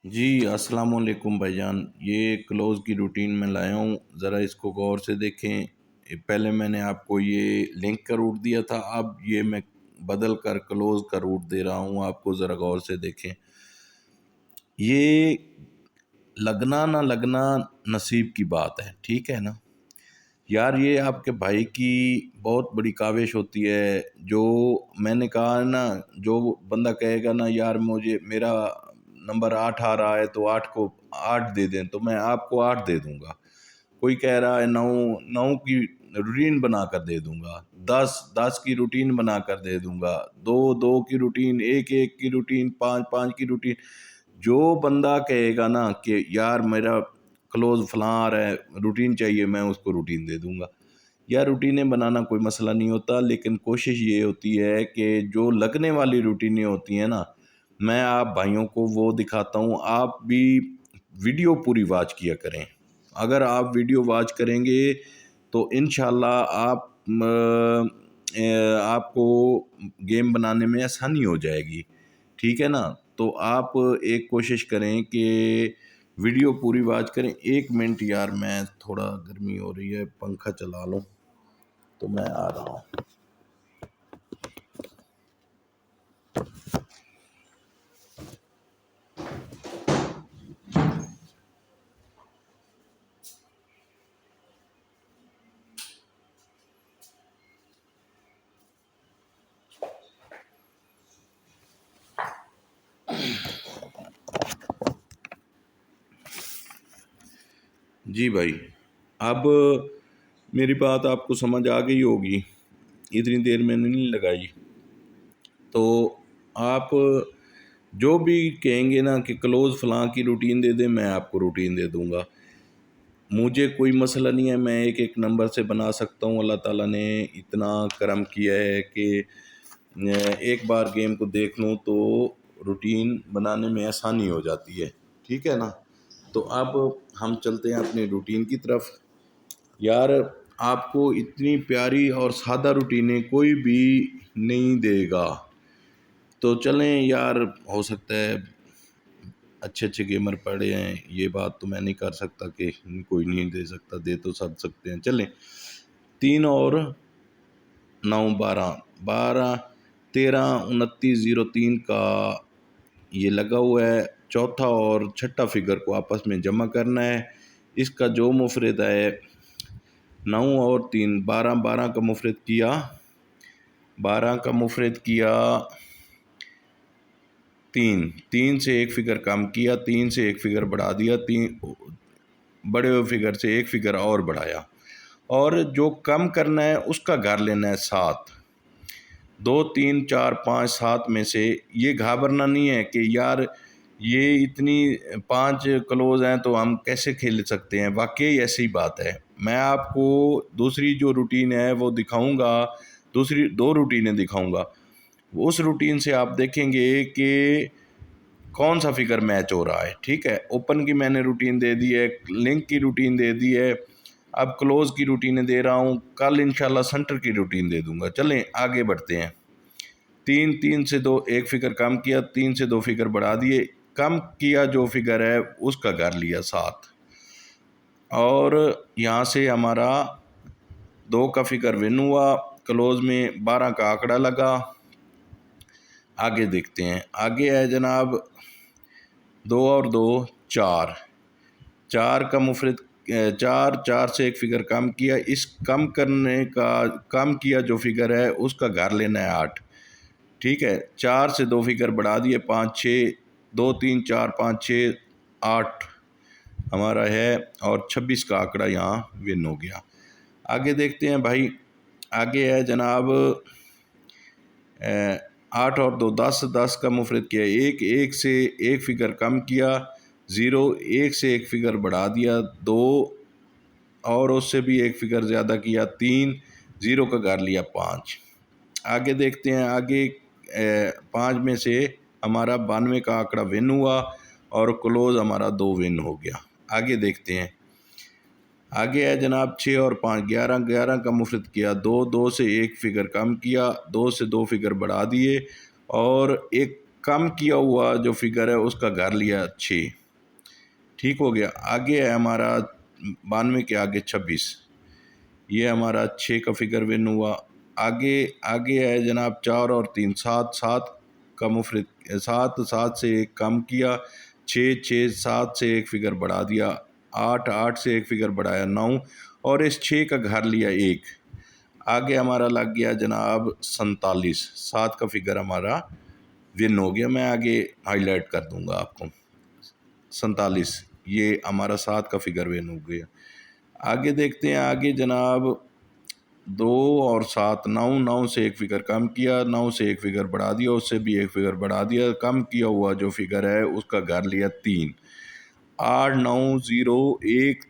جی अस्सलाम वालेकुम भाईजान। ये क्लोज़ की रूटीन में लाया हूँ, ज़रा इसको गौर से देखें। पहले मैंने आपको ये लिंक का रूट दिया था, अब ये मैं बदल कर क्लोज़ का रूट दे रहा हूँ आपको, ज़रा गौर से देखें। ये लगना ना लगना नसीब की बात है, ठीक है ना यार। ये आपके भाई की बहुत बड़ी काविश होती है। जो मैंने कहा है ना, जो बंदा कहेगा ना यार मुझे मेरा नंबर 8 आ रहा है तो 8 को 8 दे दें, तो मैं आपको 8 दे दूंगा। कोई कह रहा है 9 9 की रूटीन बना कर दे दूंगा, 10 10 की रूटीन बना कर दे दूंगा, 2 2 की रूटीन, 1 1 की रूटीन, 5 5 की रूटीन। जो बंदा कहेगा ना कि यार मेरा क्लोज फलां आ रहा है, रूटीन चाहिए, मैं उसको रूटीन दे दूंगा। यार रूटीनें बनाना कोई मसला नहीं होता, लेकिन कोशिश ये होती है कि जो लगने वाली रूटीनें होती हैं ना, मैं आप भाइयों को वो दिखाता हूँ। आप भी वीडियो पूरी वॉच किया करें। अगर आप वीडियो वॉच करेंगे तो इंशाल्लाह आपको गेम बनाने में आसानी हो जाएगी, ठीक है ना। तो आप एक कोशिश करें कि वीडियो पूरी वॉच करें। 1 मिनट यार, मैं थोड़ा गर्मी हो रही है, पंखा चला लूँ तो मैं आ रहा हूँ। जी भाई, अब मेरी बात आपको समझ आ गई होगी, इतनी देर मैंने नहीं लगाई। तो आप जो भी कहेंगे ना कि क्लोज़ फलां की रूटीन दे दें, मैं आपको रूटीन दे दूंगा। मुझे कोई मसला नहीं है, मैं एक एक नंबर से बना सकता हूँ। अल्लाह ताला ने इतना करम किया है कि एक बार गेम को देख लूँ तो रूटीन बनाने में आसानी हो जाती है, ठीक है ना। तो अब हम चलते हैं अपनी रूटीन की तरफ। यार आपको इतनी प्यारी और सादा रूटीनें कोई भी नहीं देगा। तो चलें यार, हो सकता है अच्छे अच्छे गेमर पड़े हैं, ये बात तो मैं नहीं कर सकता कि कोई नहीं दे सकता, दे तो सब सकते हैं। चलें, 3 और 9 12 12 13 29 03 का ये लगा हुआ है। चौथा और छठा फिगर को आपस में जमा करना है। इसका जो मुफरद है 9 और 3 12 12 का मुफरद किया, 12 का मुफरद किया 3 3 से एक फिगर कम किया, 3 से एक फिगर बढ़ा दिया, 3 बड़े हुए फिगर से एक फिगर और बढ़ाया, और जो कम करना है उसका घर लेना है 7। 2 3 4 5 7 में से ये घाबरना नहीं है कि यार ये इतनी 5 क्लोज हैं तो हम कैसे खेल सकते हैं। वाकई ऐसी बात है। मैं आपको दूसरी जो रूटीन है वो दिखाऊंगा, दूसरी 2 रूटीनें दिखाऊंगा। उस रूटीन से आप देखेंगे कि कौन सा फिगर मैच हो रहा है, ठीक है। ओपन की मैंने रूटीन दे दी है, लिंक की रूटीन दे दी है, अब क्लोज की रूटीनें दे रहा हूँ। कल इंशाल्लाह सेंटर की रूटीन दे दूंगा। चलें आगे बढ़ते हैं। 3 3 से 2 एक फिगर कम किया, 3 से 2 फिगर बढ़ा दिए, कम किया जो फिगर है उसका घर लिया 7, और यहाँ से हमारा 2 का फिगर विन हुआ। क्लोज में 12 का आंकड़ा लगा। आगे देखते हैं, आगे है जनाब 2 और 2 4, 4 का मुफरद 4 4 से एक फिगर कम किया, इस कम करने का कम किया जो फिगर है उसका घर लेना है 8, ठीक है। 4 से 2 फिगर बढ़ा दिए, 5 6 2 3 4 5 6 8 हमारा है, और 26 का आंकड़ा यहाँ विन हो गया। आगे देखते हैं भाई, आगे है जनाब 8 और 2 10, 10 का मुफरद किया 1, 1 से एक फिगर कम किया 0, 1 से एक फिगर बढ़ा दिया 2, और उससे भी एक फिगर ज़्यादा किया 3, 0 का घर लिया 5। आगे देखते हैं, आगे 5 में से हमारा 92 का आंकड़ा विन हुआ, और क्लोज हमारा 2 विन हो गया। आगे देखते हैं, आगे है जनाब 6 और 5 11, 11 का मुफरद किया 2, 2 से एक फिगर कम किया, 2 से 2 फिगर बढ़ा दिए, और एक کم کیا ہوا جو فگر ہے اس کا گھر لیا 6، ٹھیک ہو گیا۔ آگے ہے ہمارا 92 کے آگے 26، یہ ہمارا 6 کا فگر ون ہوا۔ آگے ہے جناب 4 اور 3 7، 7 کا مفرد 7، 7 سے ایک کم کیا 6، 6 7 سے ایک فگر بڑھا دیا 8، 8 سے ایک فگر بڑھایا 9، اور اس 6 کا گھر لیا 1۔ آگے ہمارا لگ گیا جناب 47، 7 کا فگر ہمارا ون ہو گیا، میں آگے ہائی لائٹ کر دوں گا آپ کو۔ 47 یہ ہمارا 7 کا فگر ون ہو گیا۔ آگے دیکھتے ہیں، آگے جناب 2 اور 7 9، 9 سے ایک فگر کم کیا 9 سے ایک فگر بڑھا دیا، اس سے بھی ایک فگر بڑھا دیا، کم کیا ہوا جو فگر ہے اس کا گھر لیا 3۔ 8 9 0 1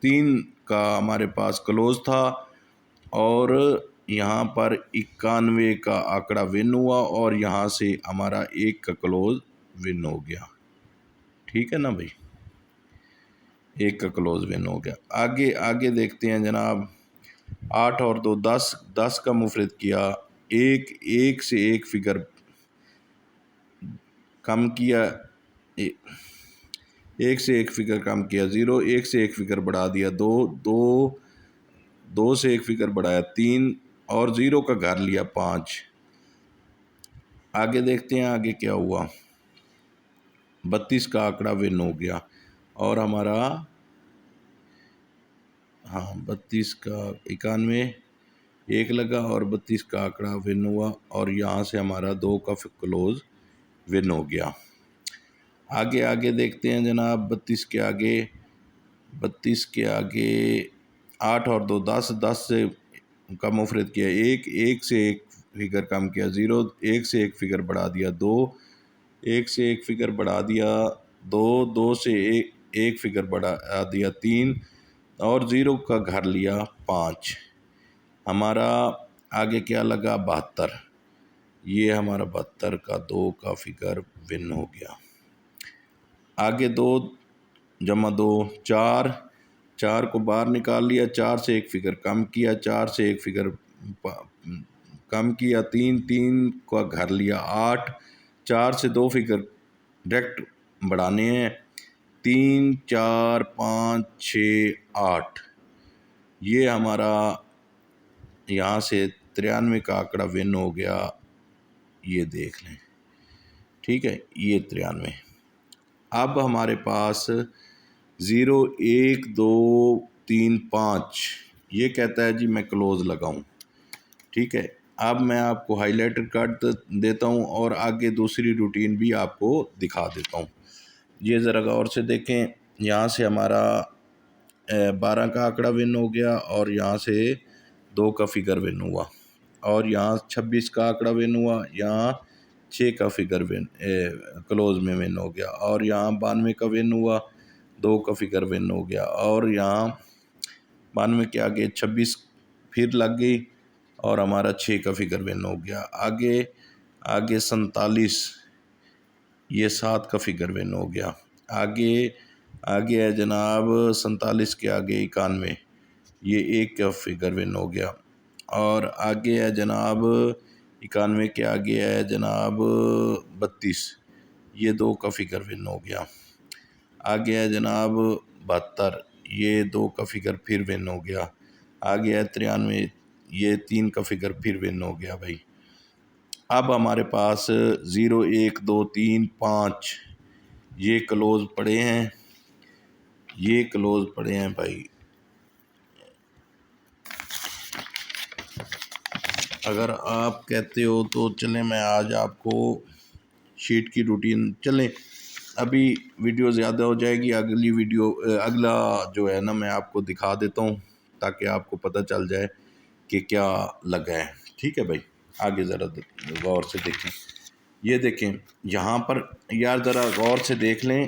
3 کا ہمارے پاس کلوز تھا، اور یہاں پر 91 کا آنکڑا ون ہوا، اور یہاں سے ہمارا 1 کا کلوز ون ہو گیا، ٹھیک ہے نا بھائی، 1 کا کلوز ون ہو گیا۔ آگے دیکھتے ہیں جناب 8 اور 2 10، 10 کا مفرد کیا 1 سے ایک فگر کم کیا 1 سے ایک فگر کم کیا 0، 1 سے ایک فگر بڑھا دیا 2، 2 سے ایک فگر بڑھایا 3، اور 0 کا گھر لیا 5۔ آگے دیکھتے ہیں آگے کیا ہوا، 32 کا آنکڑا ون ہو گیا، اور ہمارا 32 کا 91 1 لگا، اور 32 کا آنکڑا ون ہوا، اور یہاں سے ہمارا 2 کا کلوز ون ہو گیا۔ آگے دیکھتے ہیں جناب 32 کے آگے 8 اور 2 10، 10 سے کا مفرد کیا 1 سے ایک فگر کم کیا 0، 1 سے ایک فگر بڑھا دیا 2، 1 سے ایک فگر بڑھا دیا 2، 2 سے ایک فگر بڑھا دیا 3، اور 0 کا گھر لیا 5۔ ہمارا آگے کیا لگا 72، یہ ہمارا 72 کا 2 کا فگر ون ہو گیا۔ آگے 2 جمع 2 4، 4 کو باہر نکال لیا، 4 سے ایک فگر کم کیا 4 سے ایک فگر کم کیا 3، 3 کا گھر لیا 8، 4 سے 2 فگر ڈائریکٹ بڑھانے ہیں 3 4 5 6 8، یہ ہمارا یہاں سے 93 کا آنکڑا ون ہو گیا، یہ دیکھ لیں، ٹھیک ہے، یہ 93۔ اب ہمارے پاس 0 1 2 3 5 یہ کہتا ہے جی میں کلوز لگاؤں، ٹھیک ہے۔ اب میں آپ کو ہائی لائٹر کر دیتا ہوں، اور آگے دوسری روٹین بھی آپ کو دکھا دیتا ہوں۔ یہ ذرا غور سے دیکھیں، یہاں سے ہمارا 12 کا آنکڑا ون ہو گیا، اور یہاں سے 2 کا فگر ون ہوا، اور یہاں 26 کا آنکڑا ون ہوا، یہاں 6 کا فگر ون کلوز میں ون ہو گیا، اور یہاں 92 کا ون ہوا 2 کا فگر ون ہو گیا، اور یہاں 92 کے آگے 26 پھر لگ گئی، اور ہمارا 6 کا فگر ون ہو گیا۔ آگے 47 یہ 7 کا فگر ون ہو گیا۔ آگے ہے جناب 47 کے آگے 91 یہ 1 کا فگر ون ہو گیا، اور آگے ہے جناب 91 کے آگے ہے جناب 32 یہ 2 کا فگر ون ہو گیا۔ آگے ہے جناب 72 یہ 2 کا فگر پھر ون ہو گیا۔ آگے ہے 93 یہ 3 کا فگر پھر ون ہو گیا بھائی۔ اب ہمارے پاس 0 1 2 3 5 یہ کلوز پڑے ہیں بھائی۔ اگر آپ کہتے ہو تو چلیں میں آج آپ کو شیٹ کی روٹین، چلیں ابھی ویڈیو زیادہ ہو جائے گی، اگلا جو ہے نا میں آپ کو دکھا دیتا ہوں تاکہ آپ کو پتہ چل جائے کہ کیا لگا ہے، ٹھیک ہے بھائی۔ آگے ذرا غور سے دیکھیں، یہ دیکھیں یہاں پر، یار ذرا غور سے دیکھ لیں،